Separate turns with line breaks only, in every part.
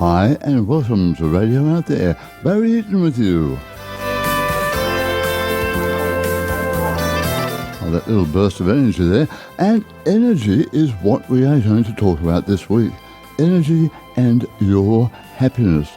Hi, and welcome to Radio Out There. Barry Eaton with you. Oh, that little burst of energy there. And energy is what we are going to talk about this week. Energy and your happiness.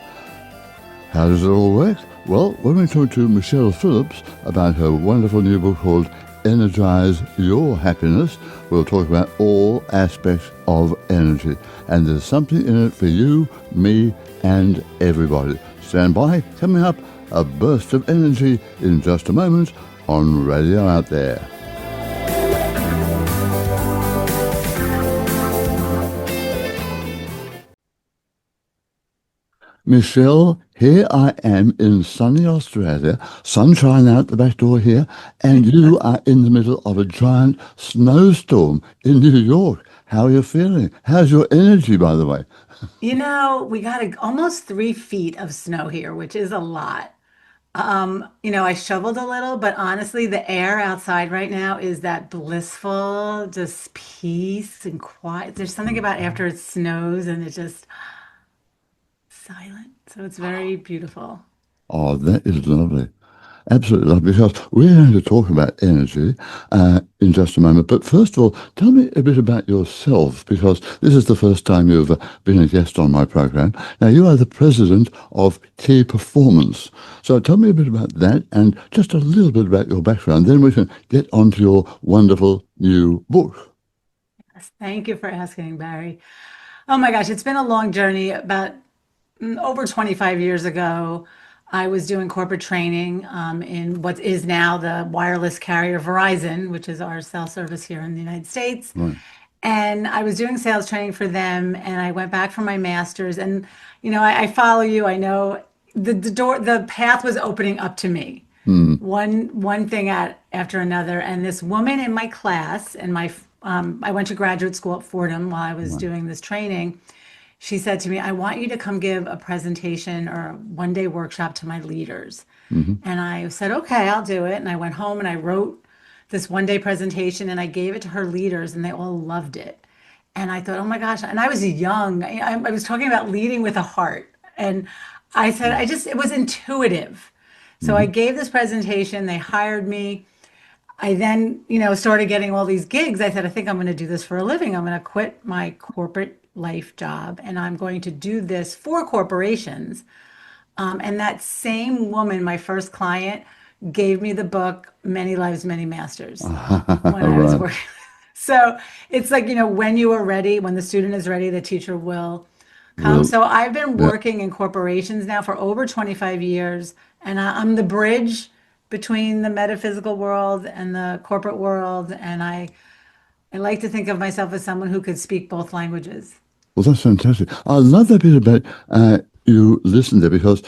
How does it all work? Well, when we talk to Michele Phillips about her wonderful new book called Energize Your Happiness, we'll talk about all aspects of energy. And there's something in it for you, me, and everybody. Stand by. Coming up, a burst of energy in just a moment on Radio Out There. Michele, here I am in sunny Australia, sunshine out the back door here, and you are in the middle of a giant snowstorm in New York. How are you feeling? How's your energy, by the way?
We got almost 3 feet of snow here, which is a lot. I shoveled a little, but honestly, the air outside right now is that blissful, just peace and quiet. There's something about after it snows and it's just silent. So it's very beautiful.
Oh, that is lovely. Absolutely lovely, because we're going to talk about energy in just a moment. But first of all, tell me a bit about yourself, because this is the first time you've been a guest on my program. Now, you are the president of Key Performance. So tell me a bit about that and just a little bit about your background. Then we can get on to your wonderful new book.
Yes, thank you for asking, Barry. Oh my gosh, it's been a long journey. About over 25 years ago, I was doing corporate training in what is now the wireless carrier Verizon, which is our cell service here in the United States.
Right.
And I was doing sales training for them, and I went back for my master's. And I follow you. I know the path was opening up to me,
Hmm.
one thing after another. And this woman in my class, and I went to graduate school at Fordham while I was
Right.
doing this training. She said to me, I want you to come give a presentation or a 1 day workshop to my leaders.
Mm-hmm.
And I said, okay, I'll do it. And I went home and I wrote this 1 day presentation and I gave it to her leaders and they all loved it. And I thought, oh my gosh. And I was young. I was talking about leading with a heart. And I said, it was intuitive. So I
Mm-hmm.
gave this presentation. They hired me. I then, started getting all these gigs. I said, I think I'm going to do this for a living. I'm going to quit my corporate life job and I'm going to do this for corporations. And that same woman, my first client, gave me the book Many Lives, Many Masters when I was
Right.
working. So it's like, when you are ready, when the student is ready, the teacher will come.
Well,
So I've been
yeah.
working in corporations now for over 25 years, and I'm the bridge between the metaphysical world and the corporate world. And I like to think of myself as someone who could speak both languages.
Well, that's fantastic. I love that bit about you listen there, because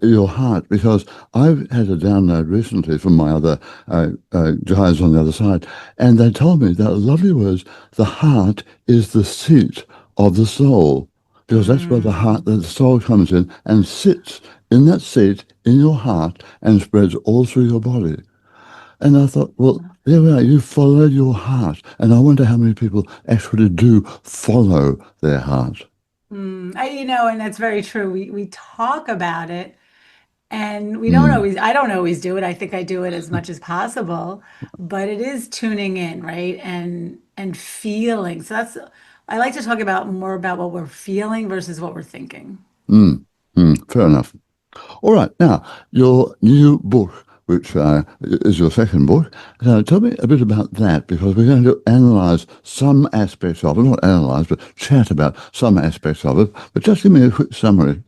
your heart, because I've had a download recently from my other guys on the other side, and they told me that lovely words, the heart is the seat of the soul, because that's where
Mm.
the soul comes in and sits in that seat in your heart and spreads all through your body. And I thought, well, there we are. You followed your heart. And I wonder how many people actually do follow their heart.
And that's very true. We talk about it and
Mm,
I don't always do it. I think I do it as much as possible, but it is tuning in, right? And feeling. I like to talk about more about what we're feeling versus what we're thinking.
fair enough. All right. Now, your new book, which is your second book, tell me a bit about that, because we're going to analyze some aspects of it, not analyze, but chat about some aspects of it. But just give me a quick summary.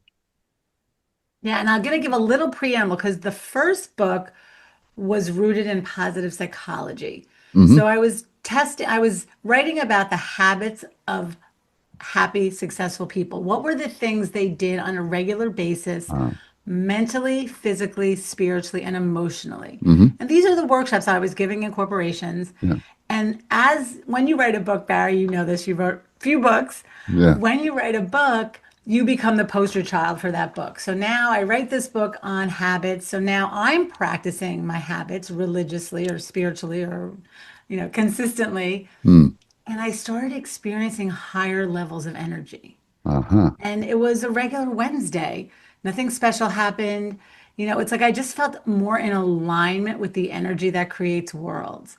Yeah, and I'm going to give a little preamble because the first book was rooted in positive psychology.
Mm-hmm.
So I was writing about the habits of happy, successful people. What were the things they did on a regular basis,
Uh,
mentally, physically, spiritually, and emotionally?
mm-hmm.
And these are the workshops I was giving in corporations.
Yeah.
And as when you write a book, Barry, you know this, you wrote a few books.
Yeah.
When you write a book, you become the poster child for that book. So now I write this book on habits. So now I'm practicing my habits religiously or spiritually or, consistently.
Mm.
And I started experiencing higher levels of energy.
Uh-huh.
And it was a regular Wednesday. Nothing special happened. It's like I just felt more in alignment with the energy that creates worlds.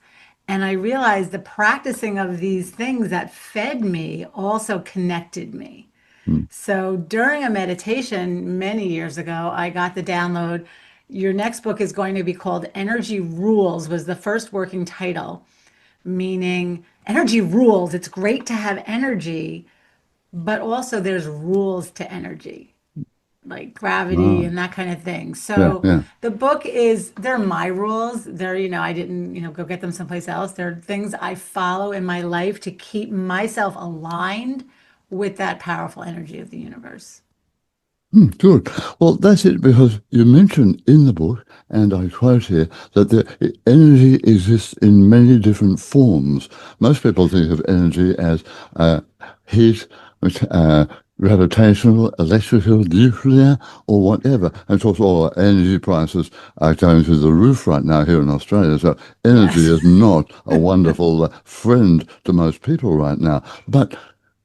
And I realized the practicing of these things that fed me also connected me.
Mm.
So during a meditation many years ago, I got the download. Your next book is going to be called Energy Rules, was the first working title, meaning energy rules. It's great to have energy, but also there's rules to energy, like gravity
Oh,
and that kind of thing.
yeah,
So
yeah.
the book they're my rules. I didn't, go get them someplace else. They're things I follow in my life to keep myself aligned with that powerful energy of the universe.
Good. Well, that's it, because you mentioned in the book, and I quote here, that the energy exists in many different forms. Most people think of energy as heat, which, gravitational, electrical, nuclear, or whatever. And of course, all energy prices are going through the roof right now here in Australia. So energy
Yes.
is not a wonderful friend to most people right now. But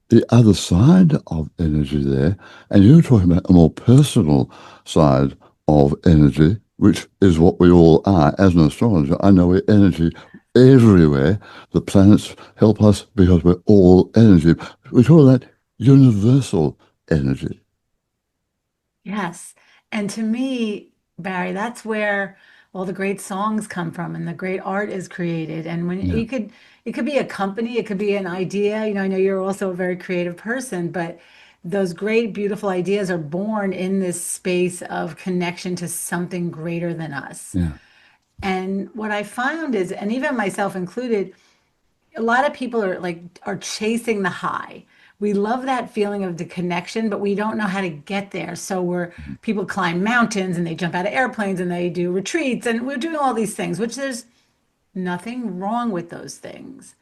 the other side of energy there, and you're talking about a more personal side of energy, which is what we all are as an astrologer. I know we're energy everywhere. The planets help us because we're all energy. We call that universal energy.
Yes. And to me, Barry, that's where all the great songs come from and the great art is created. And when
Yeah,
it could be a company, it could be an idea. I know you're also a very creative person, but those great, beautiful ideas are born in this space of connection to something greater than us.
yeah,
And what I found is, and even myself included, a lot of people are chasing the high. We love that feeling of the connection, but we don't know how to get there. So people climb mountains and they jump out of airplanes and they do retreats and we're doing all these things, which there's nothing wrong with those things.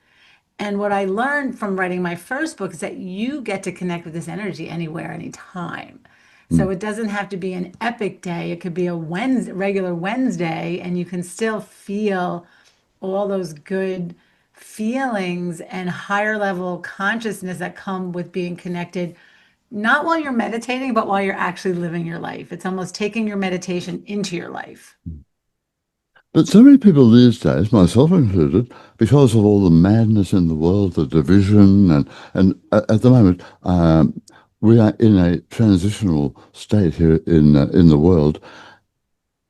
And what I learned from writing my first book is that you get to connect with this energy anywhere, anytime. So
mm,
it doesn't have to be an epic day. It could be a regular Wednesday, and you can still feel all those good feelings and higher level consciousness that come with being connected, not while you're meditating, but while you're actually living your life. It's almost taking your meditation into your life.
mm. But so many people these days, myself included, because of all the madness in the world, the division, and at the moment, we are in a transitional state here in the world.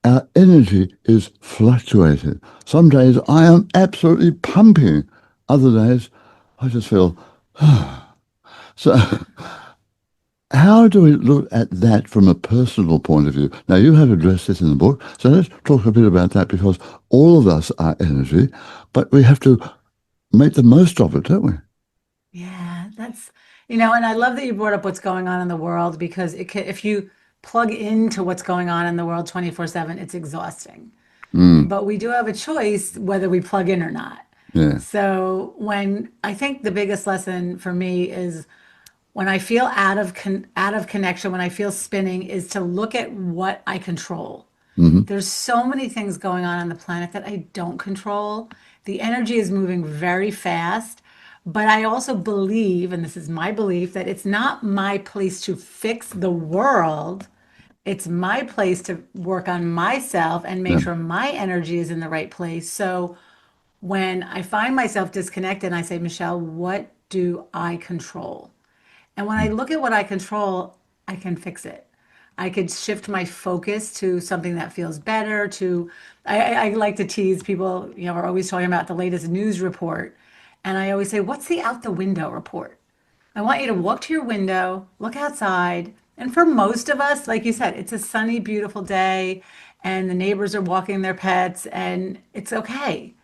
Our energy is fluctuating. Some days I am absolutely pumping. Other days I just feel. So, how do we look at that from a personal point of view? Now, you have addressed this in the book, so let's talk a bit about that, because all of us are energy, but we have to make the most of it, don't we?
Yeah, and I love that you brought up what's going on in the world because if you plug into what's going on in the world 24/7, it's exhausting.
Mm,
But we do have a choice whether we plug in or not.
yeah.
So when I think the biggest lesson for me is when I feel out of connection, when I feel spinning, is to look at what I control.
Hmm.
There's so many things going on the planet that I don't control. The energy is moving very fast, but I also believe, and this is my belief, that it's not my place to fix the world. It's my place to work on myself and make
Yeah.
sure my energy is in the right place. So when I find myself disconnected, I say, Michelle, what do I control? And when I look at what I control, I can fix it. I could shift my focus to something that feels better. I like to tease people, we're always talking about the latest news report. And I always say, what's the out the window report? I want you to walk to your window, look outside. And for most of us, like you said, it's a sunny, beautiful day, and the neighbors are walking their pets, and it's okay.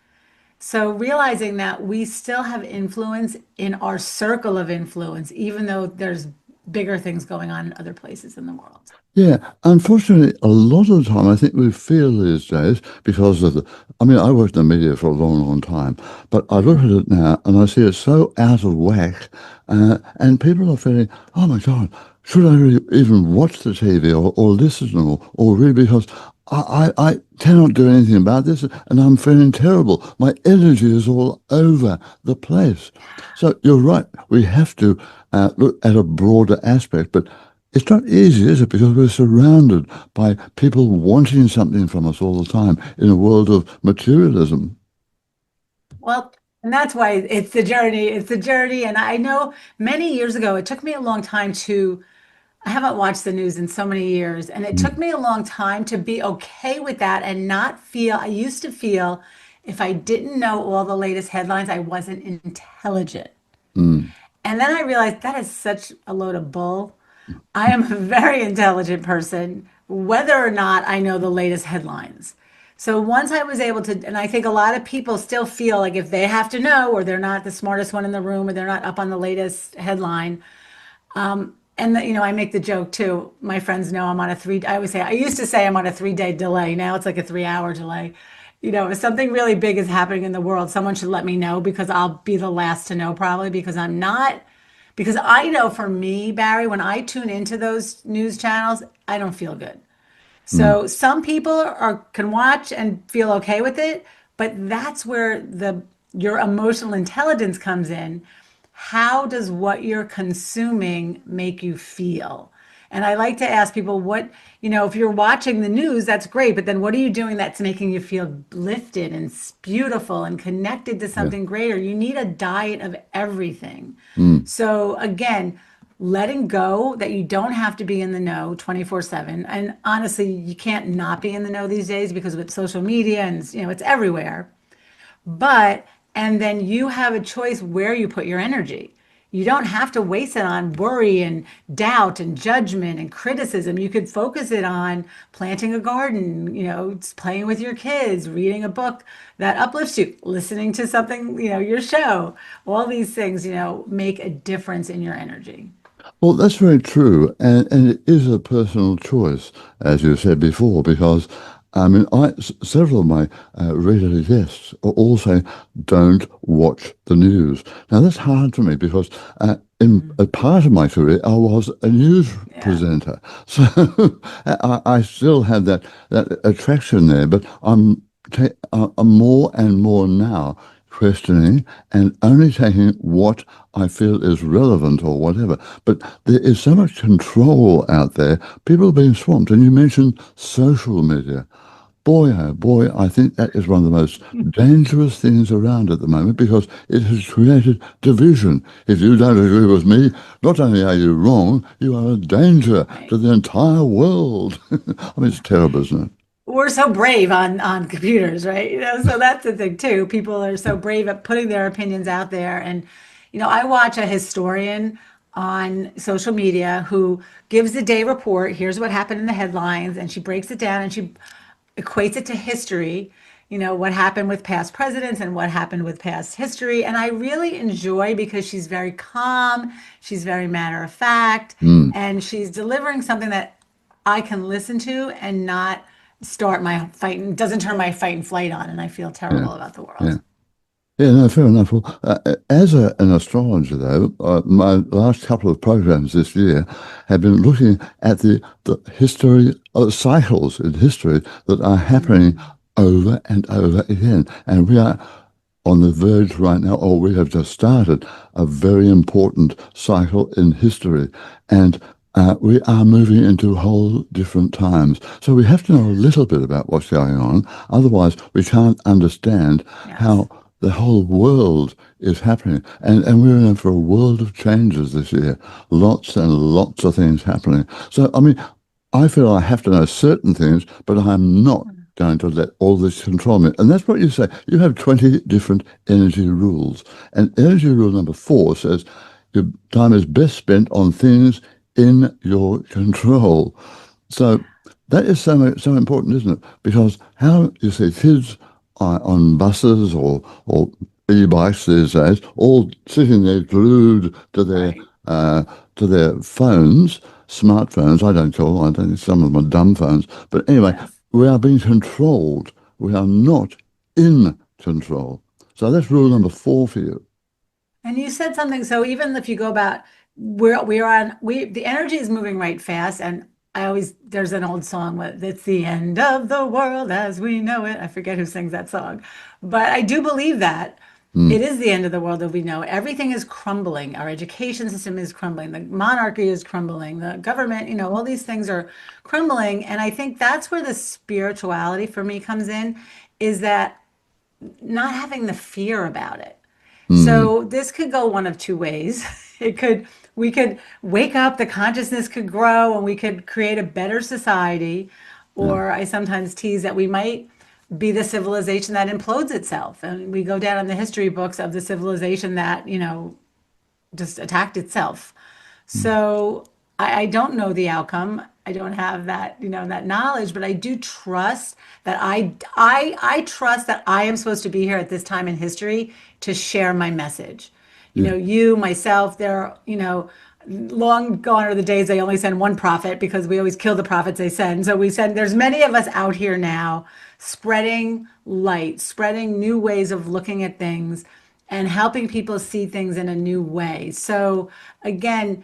So realizing that we still have influence in our circle of influence, even though there's bigger things going on in other places in the world.
Yeah, unfortunately, a lot of the time, I think we feel these days because of the. I mean, I worked in the media for a long, long time, but I look at it now and I see it so out of whack, and people are feeling, oh my God, should I really even watch the TV or listen or read? Because I cannot do anything about this, and I'm feeling terrible. My energy is all over the place. So you're right. We have to look at a broader aspect, but it's not easy, is it? Because we're surrounded by people wanting something from us all the time in a world of materialism.
Well, and that's why it's the journey. It's the journey. And I know many years ago, it took me a long time to, I haven't watched the news in so many years, and it took
Mm,
me a long time to be okay with that and not feel, I used to feel if I didn't know all the latest headlines, I wasn't intelligent.
mm,
And then I realized that is such a load of bull. I am a very intelligent person, whether or not I know the latest headlines. So once I was able to, and I think a lot of people still feel like if they have to know, or they're not the smartest one in the room, or they're not up on the latest headline. And I make the joke too. My friends know I'm on a three. I always say I used to say I'm on a 3 day delay. Now it's like a 3 hour delay. If something really big is happening in the world, someone should let me know because I'll be the last to know probably because I'm not. Because I know for me, Barry, when I tune into those news channels, I don't feel good.
mm.
So some people can watch and feel okay with it, but that's where the your emotional intelligence comes in. How does what you're consuming make you feel? And I like to ask people if you're watching the news, that's great, but then what are you doing that's making you feel lifted and beautiful and connected to
Yeah.
something greater? You need a diet of everything.
Mm.
So again, letting go that you don't have to be in the know 24/7. And honestly, you can't not be in the know these days because with social media and it's everywhere. But and then you have a choice where you put your energy. You don't have to waste it on worry and doubt and judgment and criticism. You could focus it on planting a garden, playing with your kids, reading a book that uplifts you, listening to something, your show. All these things, make a difference in your energy.
Well, that's very true, and it is a personal choice, as you said before, because I mean, several of my regular guests all say, "Don't watch the news." Now, that's hard for me because in a part of my career, I was a news
Yeah.
presenter, so I still have that attraction there. But I'm more and more now questioning and only taking what I feel is relevant or whatever. But there is so much control out there. People are being swamped. And you mentioned social media. Boy, oh boy, I think that is one of the most dangerous things around at the moment because it has created division. If you don't agree with me, not only are you wrong, you are a danger
Right.
to the entire world. I mean, it's terrible, isn't
We're so brave on computers, right? So that's the thing too. People are
it?
so brave at putting their opinions out there. And I watch a historian on social media who gives the day report. Here's what happened in the headlines, and she breaks it down and she equates it to history. What happened with past presidents and what happened with past history. And I really enjoy because she's very calm, she's very matter of fact,
Mm,
and she's delivering something that I can listen to and not start my fight and doesn't turn my fight and flight on and I feel
yeah,
terrible about the
yeah.
world.
Yeah, no, fair enough. Well, as an astrologer, though, my last couple of programs this year have been looking at the history of cycles in history that are happening
Mm,
over and over again. And we are on the verge right now, or we have just started a very important cycle in history. And we are moving into whole different times. So we have to know a little bit about what's going on. Otherwise, we can't understand
yes.
how the whole world is happening. And we're in for a world of changes this year. Lots and lots of things happening. So, I mean, I feel I have to know certain things, but I'm not going to let all this control me. And that's what you say. You have 20 different energy rules. And energy rule number 4 says your time is best spent on things in your control. So that is so important, isn't it? Because how you see kids on buses or e-bikes these days, all sitting there glued
Right.
uh, to their phones, smartphones. I don't call them. I don't think some of them are dumb phones. But anyway,
Yes.
we are being controlled. We are not in control. So that's rule number 4 for you.
And you said something, so even if you go about, we're on, the energy is moving right fast. And I always, there's an old song with, it's the end of the world as we know it. I forget who sings that song, but I do believe that
Mm,
it is the end of the world that we know. Everything is crumbling. Our education system is crumbling. The monarchy is crumbling. The government, all these things are crumbling. And I think that's where the spirituality for me comes in, is that not having the fear about it.
mm,
So this could go one of two ways. We could wake up, the consciousness could grow, and we could create a better society.
yeah.
Or I sometimes tease that we might be the civilization that implodes itself. And we go down in the history books of the civilization that, just attacked itself.
Mm,
So I don't know the outcome. I don't have that, that knowledge, but I do trust that I trust that I am supposed to be here at this time in history to share my message.
yeah.
You, myself, there, long gone are the days they only send one prophet because we always kill the prophets they send. So we send, there's many of us out here now spreading light, spreading new ways of looking at things and helping people see things in a new way. So again,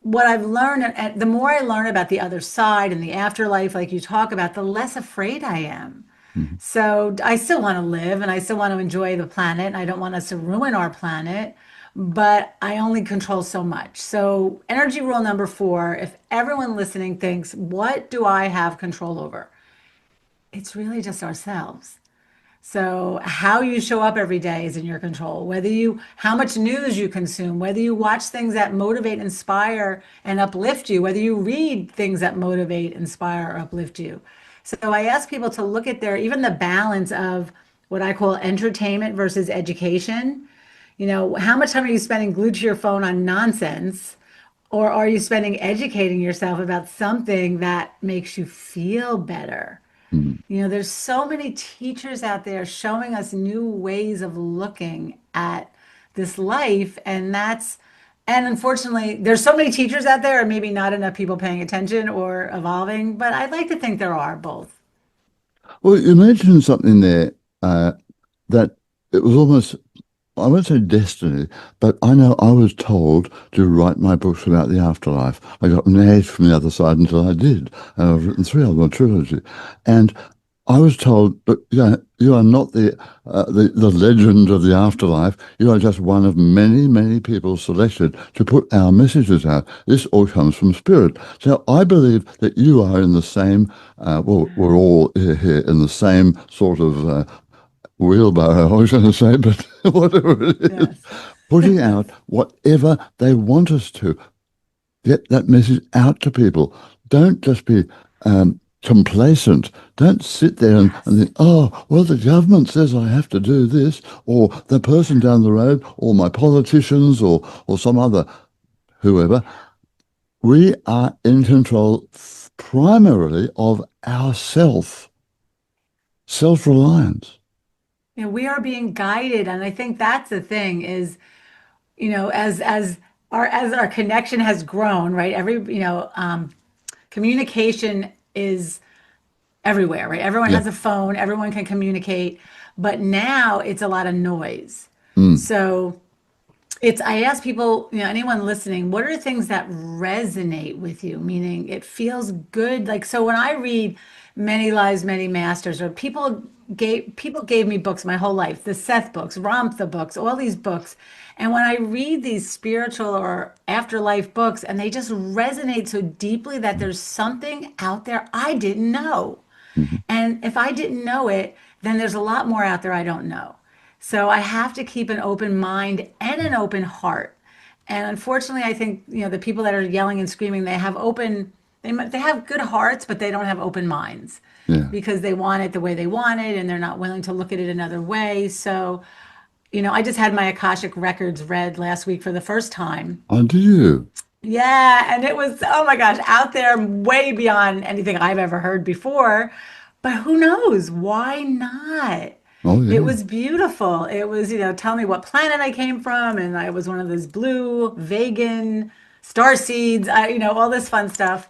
what I've learned, and the more I learn about the other side and the afterlife, like you talk about, the less afraid I am.
Mm.
So I still want to live and I still want to enjoy the planet. And I don't want us to ruin our planet, but I only control so much. So, energy rule number 4, if everyone listening thinks, what do I have control over? It's really just ourselves. So, how you show up every day is in your control. How much news you consume, whether you watch things that motivate, inspire, and uplift you, whether you read things that motivate, inspire, or uplift you. So, I ask people to look at even the balance of what I call entertainment versus education. How much time are you spending glued to your phone on nonsense? Or are you spending educating yourself about something that makes you feel better?
Mm.
There's so many teachers out there showing us new ways of looking at this life, and unfortunately, there's so many teachers out there, and maybe not enough people paying attention or evolving, but I'd like to think there are both.
Well, you mentioned something there that it was almost, I won't say destiny, but I know I was told to write my books about the afterlife. I got nagged from the other side until I did, and I've written 3 of my trilogy. And I was told, but you are not the legend of the afterlife. You are just one of many, many people selected to put our messages out. This all comes from spirit. So I believe that you are in the same, well, we're all here in the same sort of wheelbarrow, I was going to say, but whatever it is,
Yes.
putting out whatever they want us to. Get that message out to people. Don't just be complacent. Don't sit there and
Yes.
think, oh, well, the government says I have to do this, or the person down the road, or my politicians, or some other whoever. We are in control primarily of ourself, self-reliance.
We are being guided, and I think that's the thing is, as our connection has grown, right? Communication is everywhere, right? Everyone
Yeah.
has a phone, everyone can communicate, but now it's a lot of noise.
Mm,
So I ask people, anyone listening, what are things that resonate with you? Meaning it feels good. Like, so when I read Many Lives, Many Masters, or people gave me books my whole life, the Seth books, Ramtha books, all these books. And when I read these spiritual or afterlife books, and they just resonate so deeply that there's something out there I didn't know.
mhm.
And if I didn't know it, then there's a lot more out there I don't know. So I have to keep an open mind and an open heart. And unfortunately, I think, the people that are yelling and screaming, they have good hearts, but they don't have open minds
Yeah.
because they want it the way they want it and they're not willing to look at it another way. So, I just had my Akashic records read last week for the first time.
Oh, do you?
Yeah, and it was, oh my gosh, out there way beyond anything I've ever heard before. But who knows? Why not?
Oh,
It
yeah.
was beautiful. It was, tell me what planet I came from, and I was one of those blue vegan star seeds, all this fun stuff.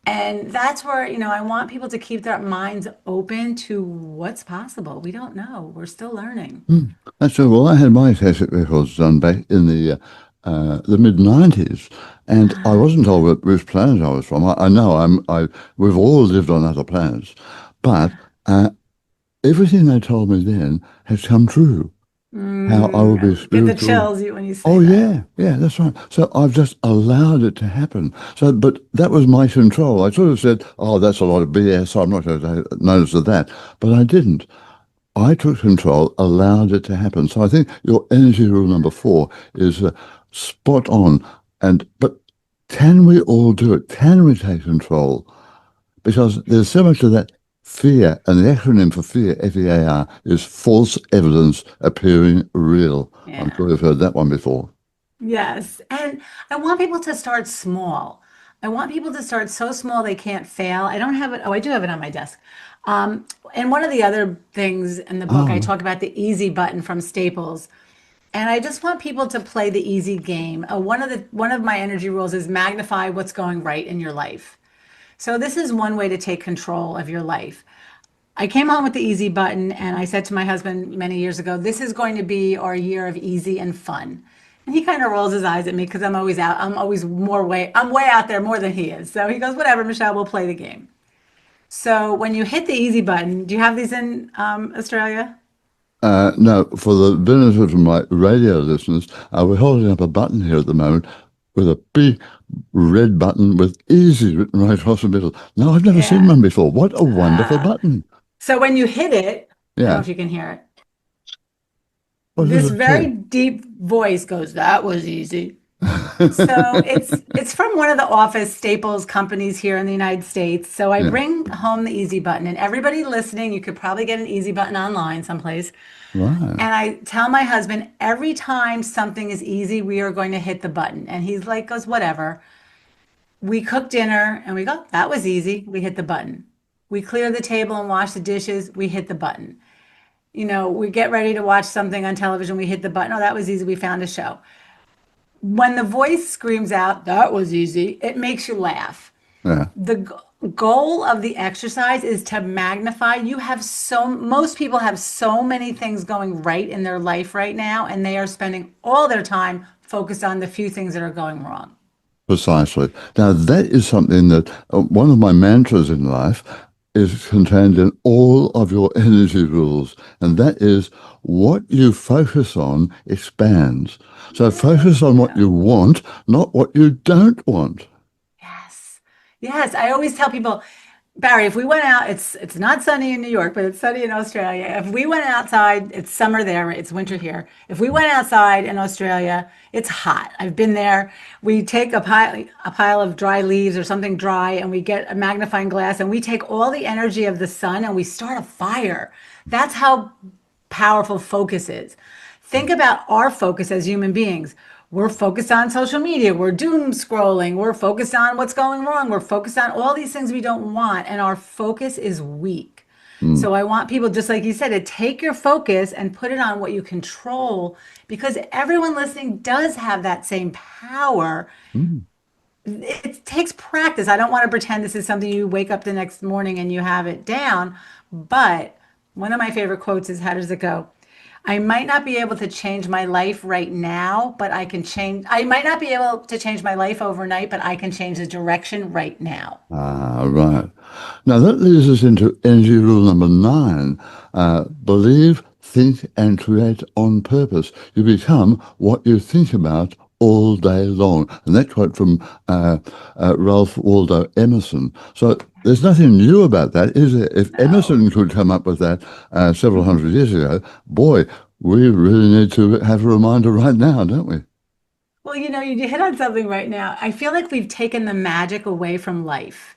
And that's where, I want people to keep their minds open to what's possible. We don't know. We're still learning.
Mm. That's true. Well, I had my Akashic records done back in the the mid '90s, and I wasn't told which planet I was from. I know we've all lived on other planets, but everything they told me then has come true. How I will
I
be
get the
spiritual.
chills when you say
Oh
that.
yeah, yeah, that's right. So I've just allowed it to happen. So, but that was my control. I sort of said, "Oh, that's a lot of BS. I'm not going to take notice of that," but I didn't. I took control, allowed it to happen. So I think your energy rule number four is spot on. But can we all do it? Can we take control? Because there's so much of that fear, and the acronym for fear, FEAR, is false evidence appearing real. I'm
Yeah.
sure you've heard that one before.
Yes. And I want people to start small. I want people to start so small they can't fail. I don't have it. Oh, I do have it on my desk. Um, and one of the other things in the book, I
Oh,
talk about the easy button from Staples. And I just want people to play the easy game. One of my energy rules is magnify what's going right in your life. So this is one way to take control of your life. I came home with the easy button and I said to my husband many years ago, this is going to be our year of easy and fun. And he kind of rolls his eyes at me because I'm always out. I'm way out there more than he is. So he goes, whatever, Michelle, we'll play the game. So when you hit the easy button, do you have these in Australia?
no, for the benefit of my radio listeners, we're holding up a button here at the moment with a big red button with easy written right across the middle. No, I've never seen
Yeah.
one before. What a wonderful button.
So when you hit it, I don't know
Yeah.
if you can hear it.
What does
This
it
very
say?
deep voice goes, that was easy. So it's from one of the office Staples companies here in the United States. So I
Yeah.
bring home the easy button, and everybody listening, you could probably get an easy button online someplace.
Right.
And I tell my husband every time something is easy, we are going to hit the button. And he's like, goes, whatever. We cook dinner and we go, that was easy. We hit the button. We clear the table and wash the dishes. We hit the button. We get ready to watch something on television. We hit the button. Oh, that was easy. We found a show. When the voice screams out, that was easy, it makes you laugh.
Yeah.
The goal of the exercise is to magnify. Most people have so many things going right in their life right now, and they are spending all their time focused on the few things that are going wrong.
Precisely. Now, that is something that one of my mantras in life is contained in all of your energy rules, and that is what you focus on expands. So focus on what
Yeah.
you want, not what you don't want.
Yes. Yes. I always tell people, Barry, if we went out, it's not sunny in New York, but it's sunny in Australia. If we went outside, it's summer there, it's winter here. If we went outside in Australia, it's hot. I've been there. We take a pile of dry leaves or something dry, and we get a magnifying glass, and we take all the energy of the sun and we start a fire. That's how powerful focus is. Think about our focus as human beings. We're focused on social media. We're doom scrolling. We're focused on what's going wrong. We're focused on all these things we don't want, and our focus is weak.
Mm,
So I want people, just like you said, to take your focus and put it on what you control because everyone listening does have that same power.
mm.
It takes practice. I don't want to pretend this is something you wake up the next morning and you have it down. But one of my favorite quotes is, how does it go? I might not be able to change my life right now, but I might not be able to change my life overnight, but I can change the direction right now.
Ah, right. Now that leads us into energy rule number nine. Believe, think, and create on purpose. You become what you think about all day long. And that quote from Ralph Waldo Emerson. So there's nothing new about that, is there? If
No.
Emerson could come up with that several hundred years ago, boy, we really need to have a reminder right now, don't we?
Well, you hit on something right now. I feel like we've taken the magic away from life.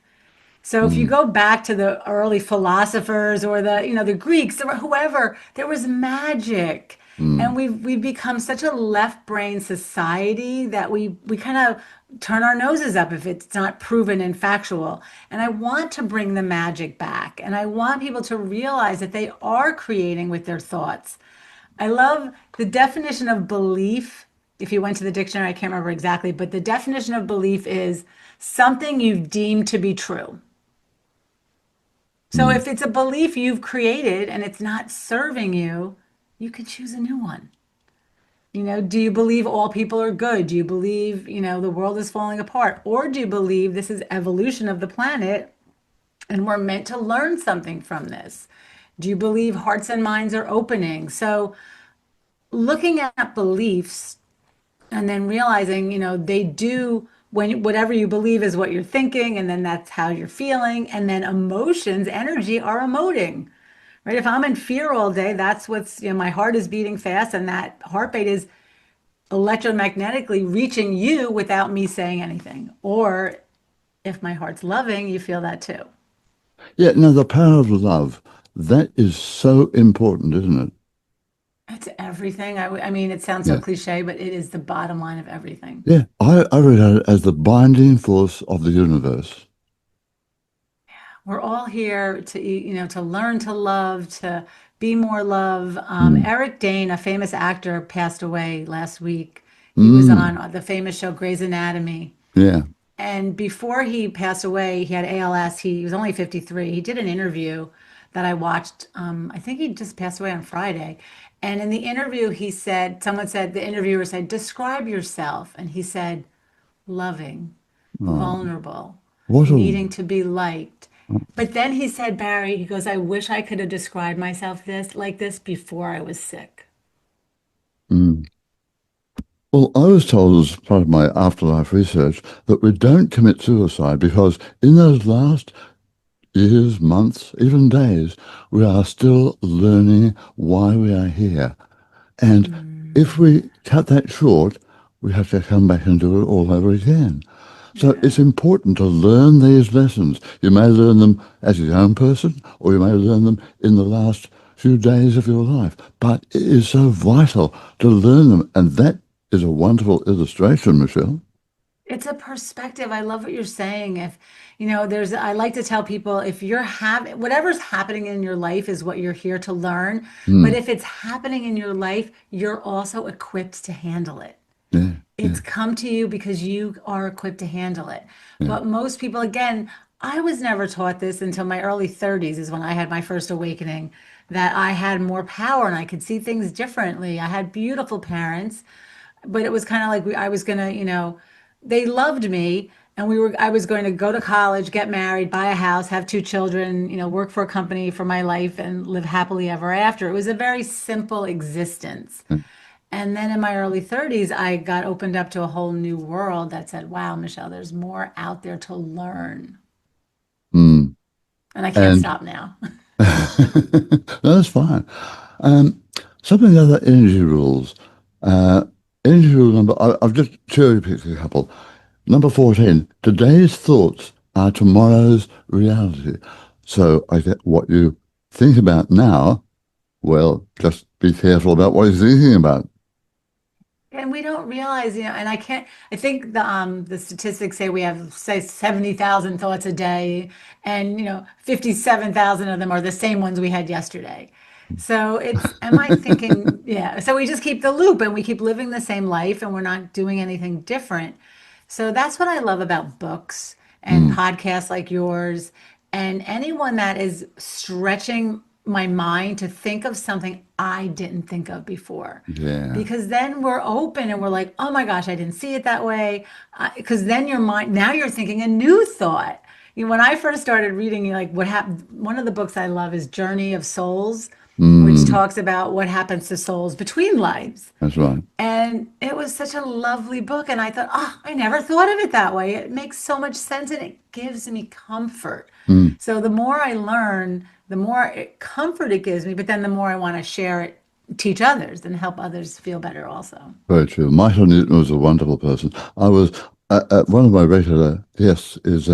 So if you
Mm,
go back to the early philosophers or the Greeks or whoever, there was magic. And
mm,
we've become such a left brain society that we kind of turn our noses up if it's not proven and factual. And I want to bring the magic back. And I want people to realize that they are creating with their thoughts. I love the definition of belief. If you went to the dictionary, I can't remember exactly, but the definition of belief is something you've deemed to be true. So
mm.
if it's a belief you've created and it's not serving you, you could choose a new one. Do you believe all people are good? Do you believe, the world is falling apart? Or do you believe this is evolution of the planet and we're meant to learn something from this? Do you believe hearts and minds are opening? So, looking at beliefs and then realizing, they do when whatever you believe is what you're thinking, and then that's how you're feeling, and then emotions, energy are emoting. Right? If I'm in fear all day, that's what's, my heart is beating fast, and that heartbeat is electromagnetically reaching you without me saying anything. Or if my heart's loving, you feel that too.
Yeah, now the power of love, that is so important, isn't it?
It's everything. I mean, it sounds so
Yeah.
cliche, but it is the bottom line of everything.
Yeah, I read it as the binding force of the universe.
We're all here to, to learn to love, to be more love.
Mm.
Eric Dane, a famous actor, passed away last week. He was
Mm.
on the famous show Grey's Anatomy.
Yeah.
And before he passed away, he had ALS. He was only 53. He did an interview that I watched. I think he just passed away on Friday. And in the interview, someone said, the interviewer said, describe yourself. And he said, loving,
Oh,
vulnerable,
what a.
needing to be liked. But then he said, Barry, he goes, I wish I could have described myself this before I was sick.
Mm. Well, I was told as part of my afterlife research that we don't commit suicide because in those last years, months, even days, we are still learning why we are here. And if
Mm,
we cut that short, we have to come back and do it all over again. So
yeah.
it's important to learn these lessons. You may learn them as a young person, or you may learn them in the last few days of your life. But it is so vital to learn them. And that is a wonderful illustration, Michelle.
It's a perspective. I love what you're saying. If, I like to tell people if you're having whatever's happening in your life is what you're here to learn. But
Mm,
if it's happening in your life, you're also equipped to handle it.
yeah,
It's
yeah,
come to you because you are equipped to handle it.
yeah.
But most people, again, I was never taught this until my early 30s is when I had my first awakening that I had more power and I could see things differently. I had beautiful parents, but it was kind of like I was gonna, they loved me and I was going to go to college, get married, buy a house, have two children, work for a company for my life and live happily ever after. It was a very simple existence.
Yeah.
And then in my early 30s, I got opened up to a whole new world that said, wow, Michelle, there's more out there to learn.
Mm.
And I can't
And
stop now.
no, that's fine. Um, some of the other energy rules. Uh, Energy rule number, I've just cherry picked a couple. Number 14, today's thoughts are tomorrow's reality. So I get what you think about now. Well, just be careful about what you're thinking about.
And we don't realize, and I think the statistics say we have say 70,000 thoughts a day and 57,000 of them are the same ones we had yesterday. So am I thinking, yeah, so we just keep the loop and we keep living the same life and we're not doing anything different. So that's what I love about books and
Mm,
podcasts like yours and anyone that is stretching my mind to think of something I didn't think of before.
yeah.
Because then we're open and we're like, oh my gosh, I didn't see it that way. Because then your mind, now you're thinking a new thought. When I first started reading, like what happened, one of the books I love is Journey of Souls, which
Mm,
talks about what happens to souls between lives.
that's right.
And it was such a lovely book. And I thought, oh, I never thought of it that way. It makes so much sense and it gives me comfort.
Mm,
So the more I learn, the more comfort it gives me, but then the more I want to share it, teach others, and help others feel better also.
very true. Michael Newton was a wonderful person. I was one of my regular guests is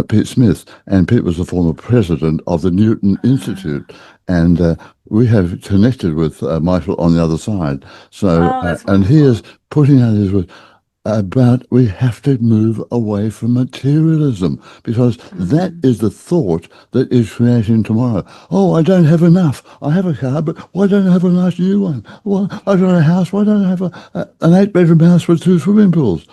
Pete Smith, and Pete was the former president of the Newton Institute, and we have connected with Michael on the other side. So,
Oh, that's
and he is
wonderful.
putting out his word about we have to move away from materialism because that
Mhm.
is the thought that is creating tomorrow. Oh, I don't have enough. I have a car, but why don't I have a nice new one? Well, I've got a house. Why don't I have an eight-bedroom house with two swimming pools?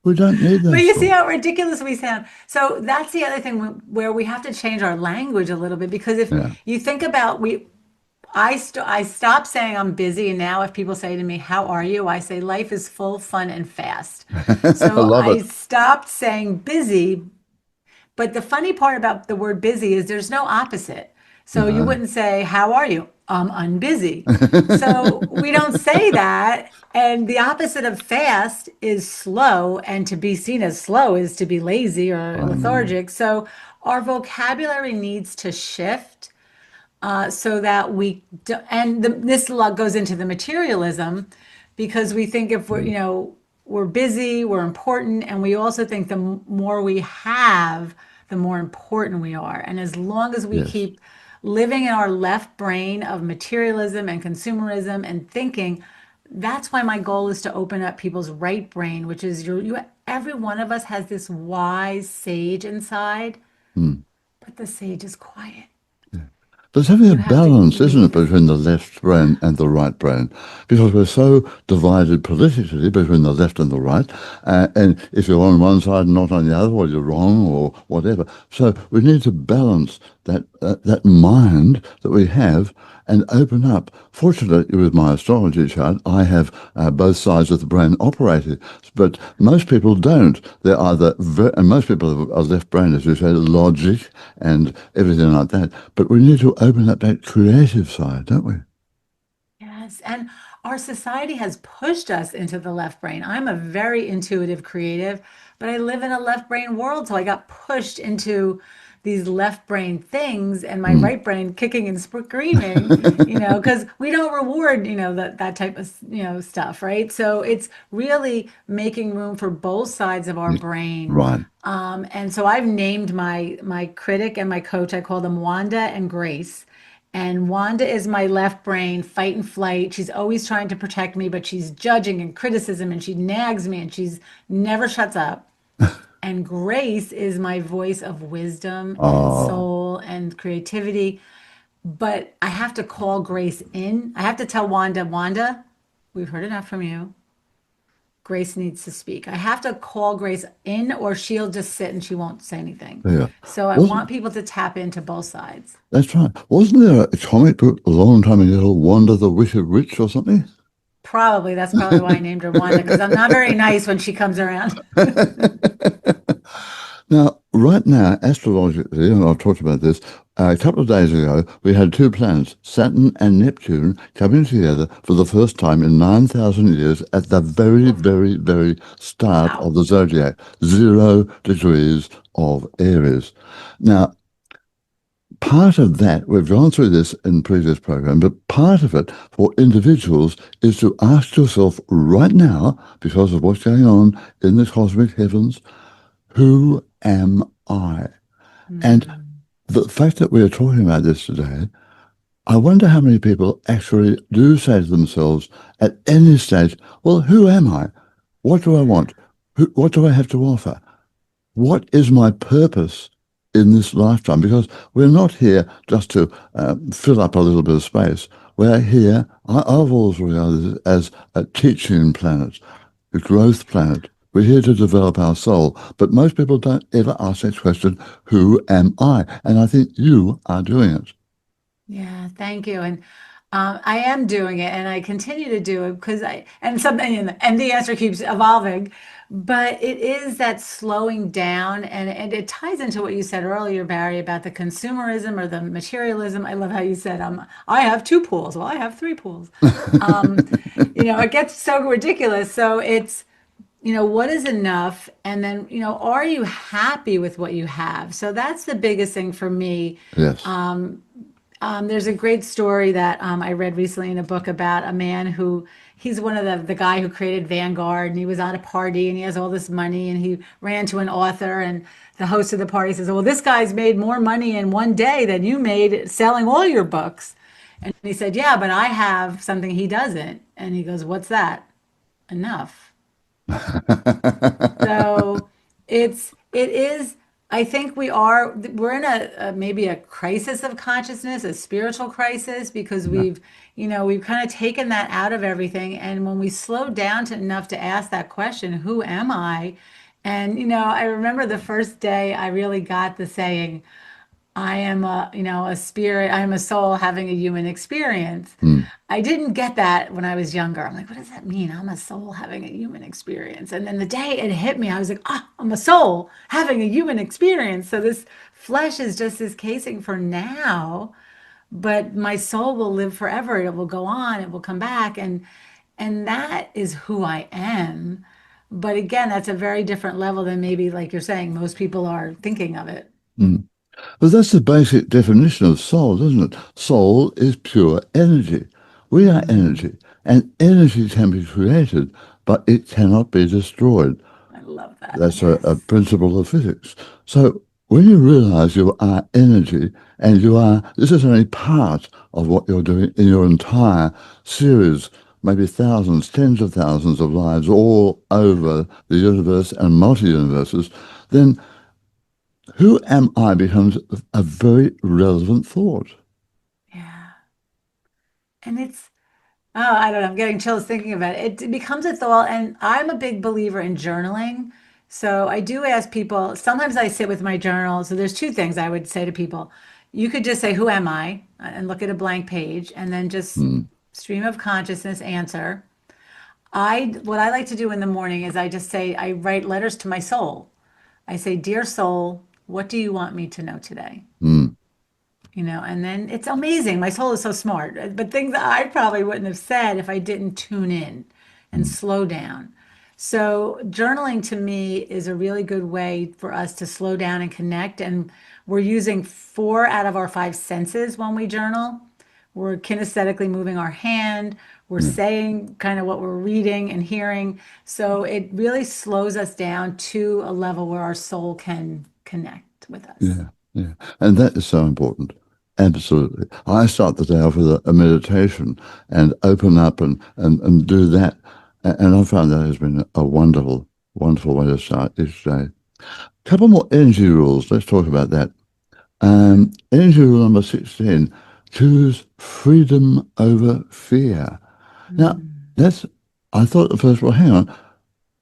We don't need
But
those
you see
thoughts.
how ridiculous we sound. So that's the other thing where we have to change our language a little bit because if
Yeah.
you think about we I stopped saying I'm busy, and now if people say to me, "How are you?" I say life is full, fun, and fast.
I
So
love
I
it.
stopped saying busy, but the funny part about the word busy is there's no opposite. So you
No.
wouldn't say, "How are you?" I'm unbusy. So we don't say that. And the opposite of fast is slow. And to be seen as slow is to be lazy or
I know.
lethargic. So our vocabulary needs to shift so that we do, and this goes into the materialism because we think if we're
Mm.
we're busy, we're important, and we also think the more we have, the more important we are. And as long as we
Yes.
keep living in our left brain of materialism and consumerism and thinking, that's why my goal is to open up people's right brain, which is every one of us has this wise sage inside,
Mm.
but the sage is quiet.
There's having a
You have to
balance, isn't it,
listen.
between the left brain and the right brain? Because we're so divided politically between the left and the right. And if you're on one side and not on the other, well, you're wrong or whatever. So we need to balance that mind that we have and open up. Fortunately, with my astrology chart, I have both sides of the brain operating, but most people don't. They're and most people are left brain, as you say, logic and everything like that. But we need to open up that creative side, don't we?
Yes, and our society has pushed us into the left brain. I'm a very intuitive creative, but I live in a left brain world, so I got pushed into these left brain things and my
Mm.
right brain kicking and screaming, because we don't reward, that type of, stuff, right? So it's really making room for both sides of our
Yeah.
brain.
Right.
And so I've named my critic and my coach, I call them Wanda and Grace. And Wanda is my left brain, fight and flight. She's always trying to protect me, but she's judging and criticism and she nags me and she's never shuts up. And Grace is my voice of wisdom and
Oh,
soul and creativity. But I have to call Grace in. I have to tell Wanda, Wanda, we've heard enough from you. Grace needs to speak. I have to call Grace in, or she'll just sit and she won't say anything.
yeah.
So I
Wasn't
want people to tap into both sides.
That's right? Wasn't there a comic book a long time ago, Wanda the Wicked Witch or something?
Probably that's probably why I named her Wanda because I'm not very nice when she comes around.
Now, right now, astrologically, and I've talked about this, a couple of days ago, we had two planets, Saturn and Neptune, coming together for the first time in 9,000 years at the very, very, very start
Wow.
of the zodiac, 0 degrees of Aries. Now, part of that, we've gone through this in previous program, but part of it for individuals is to ask yourself right now, because of what's going on in the cosmic heavens, who am I? And
Mm.
the fact that we are talking about this today, I wonder how many people actually do say to themselves at any stage, well, who am I? What do I want? What do I have to offer? What is my purpose in this lifetime? Because we're not here just to fill up a little bit of space. We're here, I've always regarded it as a teaching planet, a growth planet. We're here to develop our soul. But most people don't ever ask that question, who am I? And I think you are doing it.
Yeah, thank you. And I am doing it and I continue to do it because and something, and the answer keeps evolving, but it is that slowing down and it ties into what you said earlier, Barry, about the consumerism or the materialism. I love how you said, I have two pools. Well, I have three pools. Um, it gets so ridiculous. So it's, what is enough? And then, are you happy with what you have? So that's the biggest thing for me.
Yes.
There's a great story that I read recently in a book about a man who he's one of the guy who created Vanguard and he was at a party and he has all this money and he ran to an author and the host of the party says, well, this guy's made more money in one day than you made selling all your books. And he said, yeah, but I have something he doesn't. And he goes, what's that? Enough. So it is, I think we're in maybe a crisis of consciousness, a spiritual crisis, because
Yeah.
we've kind of taken that out of everything. And when we slow down to enough to ask that question, who am I? And I remember the first day I really got the saying, I am a spirit, I am a soul having a human experience.
Mm,
I didn't get that when I was younger. I'm like, what does that mean? I'm a soul having a human experience. And then the day it hit me, I was like, ah, I'm a soul having a human experience. So this flesh is just this casing for now, but my soul will live forever. It will go on, it will come back. And that is who I am. But again, that's a very different level than maybe like you're saying, most people are thinking of it.
mm. But that's the basic definition of soul, isn't it? Soul is pure energy. We are
Mm,
energy, and energy can be created, but it cannot be destroyed.
I love that.
That's a
Yes.
principle of physics. So when you realize you are energy and you are, this is only part of what you're doing in your entire series, maybe thousands, tens of thousands of lives all over the universe and multi-universes, then who am I becomes a very relevant thought.
Yeah. And I don't know, I'm getting chills thinking about it. It becomes a thought, and I'm a big believer in journaling. So I do ask people, sometimes I sit with my journal. So there's two things I would say to people. You could just say, who am I? And look at a blank page, and then just
Mm,
stream of consciousness answer. What I like to do in the morning is I just say, I write letters to my soul. I say, dear soul, what do you want me to know today?
mm,
And then it's amazing. My soul is so smart, but things that I probably wouldn't have said if I didn't tune in and
mm.
slow down. So, journaling to me is a really good way for us to slow down and connect. And we're using four out of our five senses when we journal. We're kinesthetically moving our hand, we're
Yeah,
saying kind of what we're reading and hearing. So, it really slows us down to a level where our soul can connect with us.
yeah, yeah. And that is so important. Absolutely. I start the day off with a meditation and open up and do that. And I found that has been a wonderful, wonderful way to start each day. Couple more energy rules. Let's talk about that. Energy rule number 16, choose freedom over fear. Now,
Mm.
that's, I thought at first, well, hang on,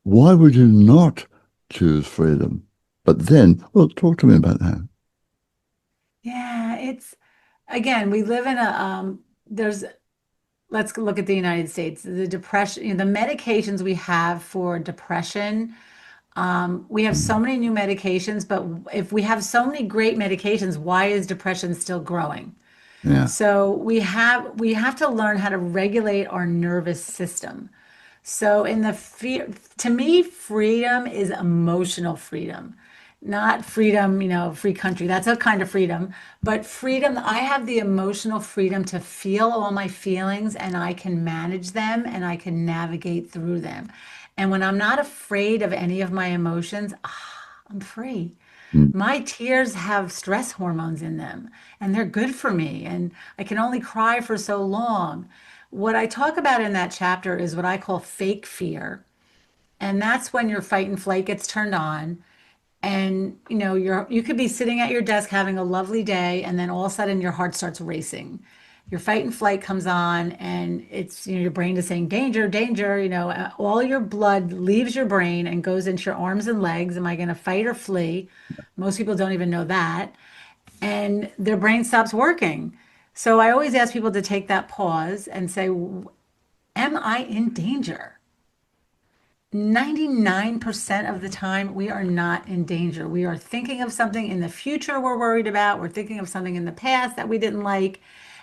why would you not choose freedom? But then, well, talk to me about that.
Yeah, it's again, we live in there's let's look at the United States. The depression, the medications we have for depression, we have so
Mm,
many new medications, but if we have so many great medications, why is depression still growing?
yeah.
So we have to learn how to regulate our nervous system. So in the fear, to me, freedom is emotional freedom, not freedom, free country. That's a kind of freedom, but freedom, I have the emotional freedom to feel all my feelings and I can manage them and I can navigate through them. And when I'm not afraid of any of my emotions, I'm free.
Mm,
My tears have stress hormones in them, and they're good for me. And I can only cry for so long. What I talk about in that chapter is what I call fake fear. And that's when your fight and flight gets turned on. And you could be sitting at your desk having a lovely day, and then all of a sudden your heart starts racing. Your fight and flight comes on, and it's your brain is saying danger, danger. All your blood leaves your brain and goes into your arms and legs. Am I going to fight or flee? Most people don't even know that, and their brain stops working. So I always ask people to take that pause and say, am I in danger? 99% of the time, we are not in danger. We are thinking of something in the future we're worried about. We're thinking of something in the past that we didn't like.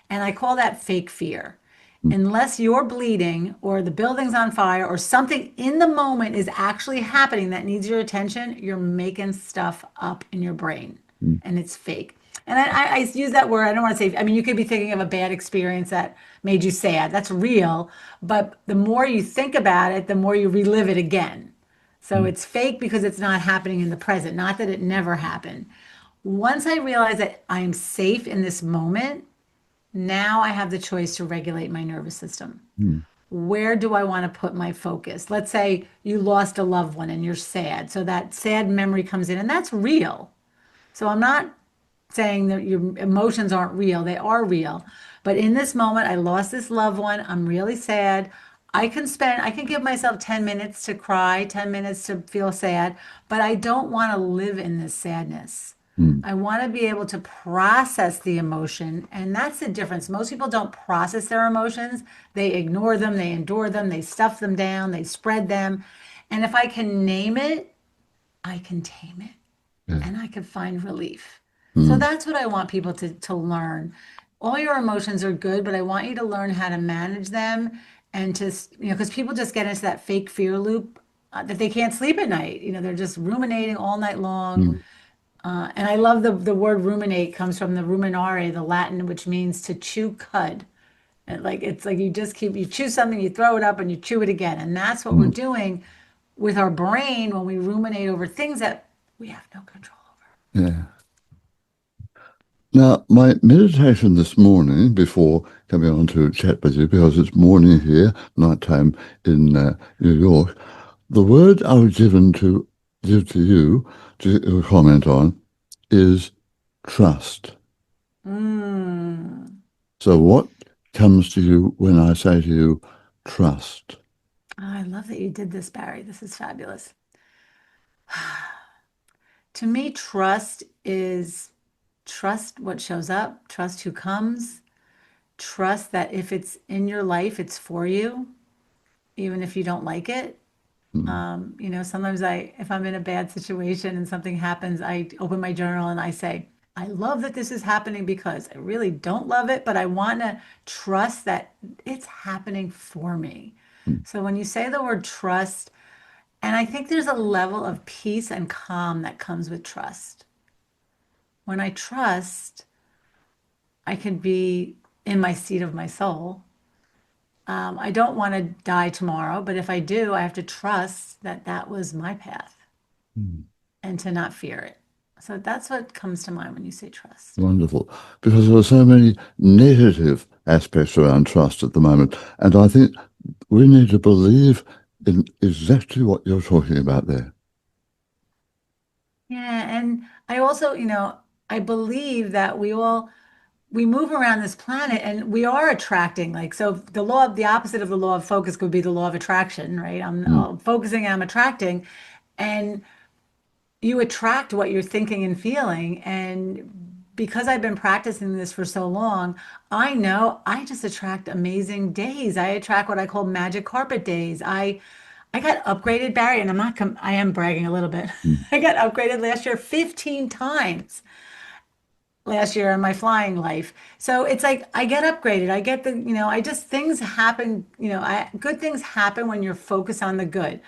And I call that fake fear.
mm,
Unless you're bleeding or the building's on fire or something in the moment is actually happening that needs your attention, you're making stuff up in your brain
mm,
and it's fake. And I use that word. I don't want to say, I mean, you could be thinking of a bad experience that made you sad. That's real. But the more you think about it, the more you relive it again. So
mm,
it's fake because it's not happening in the present, not that it never happened. Once I realize that I'm safe in this moment, now I have the choice to regulate my nervous system.
mm,
Where do I want to put my focus? Let's say you lost a loved one and you're sad. So that sad memory comes in, and that's real. So I'm not saying that your emotions aren't real, they are real. But in this moment, I lost this loved one. I'm really sad. I can give myself 10 minutes to cry, 10 minutes to feel sad, but I don't want to live in this sadness.
Mm,
I want to be able to process the emotion. And that's the difference. Most people don't process their emotions. They ignore them, they endure them, they stuff them down, they spread them. And if I can name it, I can tame it
yeah.
and I can find relief. So
Mm,
that's what I want people to learn. All your emotions are good, but I want you to learn how to manage them and to, because people just get into that fake fear loop that they can't sleep at night. They're just ruminating all night long.
mm,
And I love the word ruminate comes from the ruminare, the Latin, which means to chew cud. And like it's like you chew something, you throw it up, and you chew it again. And that's what we're
mm,
doing with our brain when we ruminate over things that we have no control over.
yeah. Now, my meditation this morning before coming on to chat with you, because it's morning here, nighttime in New York, the word I was given to give to you to comment on is trust.
Mm.
So, what comes to you when I say to you, trust?
Oh, I love that you did this, Barry. This is fabulous. To me, trust is trust what shows up, trust who comes, trust that if it's in your life, it's for you, even if you don't like it.
Mm,
Sometimes if I'm in a bad situation and something happens, I open my journal and I say, I love that this is happening because I really don't love it, but I want to trust that it's happening for me.
mm,
So when you say the word trust, and I think there's a level of peace and calm that comes with trust. When I trust, I can be in my seat of my soul. I don't want to die tomorrow, but if I do, I have to trust that that was my path
mm.
and to not fear it. So that's what comes to mind when you say trust.
Wonderful. Because there are so many negative aspects around trust at the moment. And I think we need to believe in exactly what you're talking about there.
Yeah, and I also, I believe that we move around this planet and we are attracting so the opposite of the law of focus could be the law of attraction, right? I'm
Mm,
focusing and I'm attracting, and you attract what you're thinking and feeling. And because I've been practicing this for so long, I know I just attract amazing days. I attract what I call magic carpet days. I got upgraded, Barry, and I am bragging a little bit.
mm,
I got upgraded last year 15 times last year in my flying life. So it's like I get upgraded. I get I just things happen, good things happen when you're focused on the good.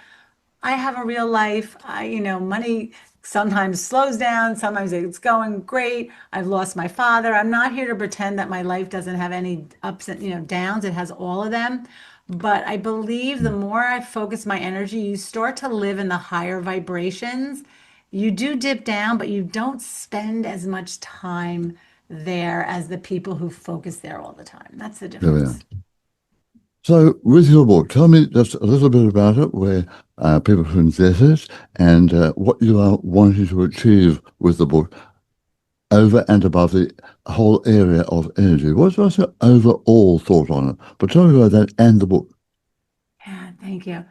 I have a real life. Money sometimes slows down, sometimes it's going great. I've lost my father. I'm not here to pretend that my life doesn't have any ups and, downs. It has all of them. But I believe the
mm.
more I focus my energy, you start to live in the higher vibrations. You do dip down, but you don't spend as much time there as the people who focus there all the time. That's the
There we are.
difference.
So, with your book, tell me just a little bit about it, where people can get it, and what you are wanting to achieve with the book over and above the whole area of energy. What's your overall thought on it? But tell me about that and the book.
Yeah, thank you.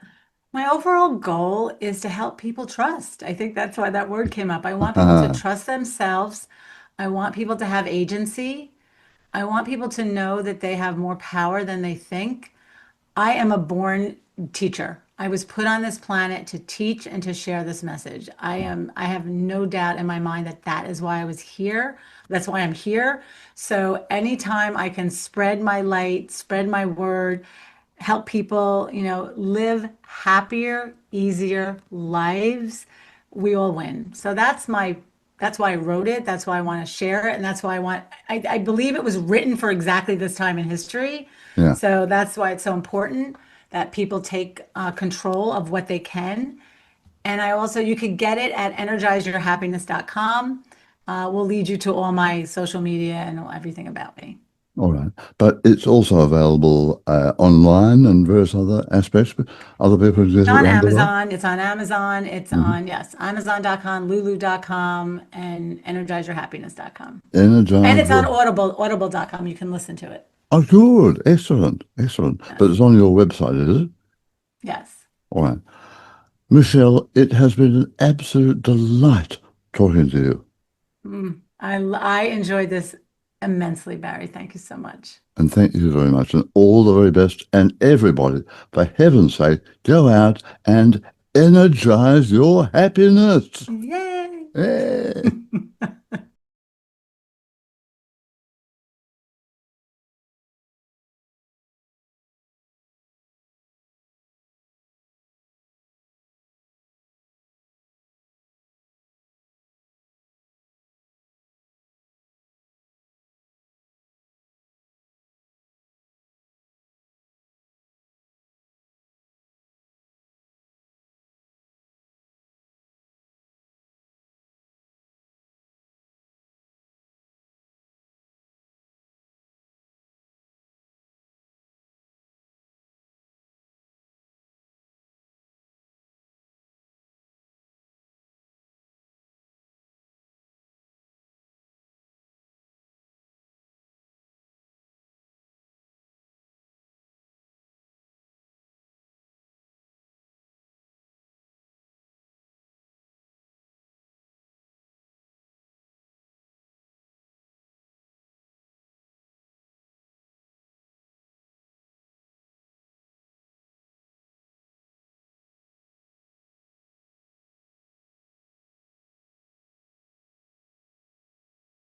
My overall goal is to help people trust. I think that's why that word came up. I want people to trust themselves. I want people to have agency. I want people to know that they have more power than they think. I am a born teacher. I was put on this planet to teach and to share this message. I have no doubt in my mind that that is why I was here. That's why I'm here. So anytime I can spread my light, spread my word, help people, live happier, easier lives, we all win. So that's why I wrote it. That's why I want to share it. And that's why I believe it was written for exactly this time in history.
Yeah.
So that's why it's so important that people take control of what they can. And you could get it at energizeyourhappiness.com. We'll lead you to all my social media and everything about me.
All right. But it's also available online and various other aspects. But other people can get
It's
it
on
around the world.
Amazon. It's on Amazon. It's
Mm-hmm.
on, yes, Amazon.com, Lulu.com, and energizeyourhappiness.com. And
Energize
it's on
your.
audible.com. You can listen to it.
Oh, good. Excellent. Excellent. But
Yes.
it's on your website, is it?
Yes.
All right. Michele, it has been an absolute delight talking to you.
I enjoyed this immensely, Barry. Thank you so much.
And thank you very much, and all the very best. And everybody, for heaven's sake, go out and energize your happiness.
Yay!
Eh.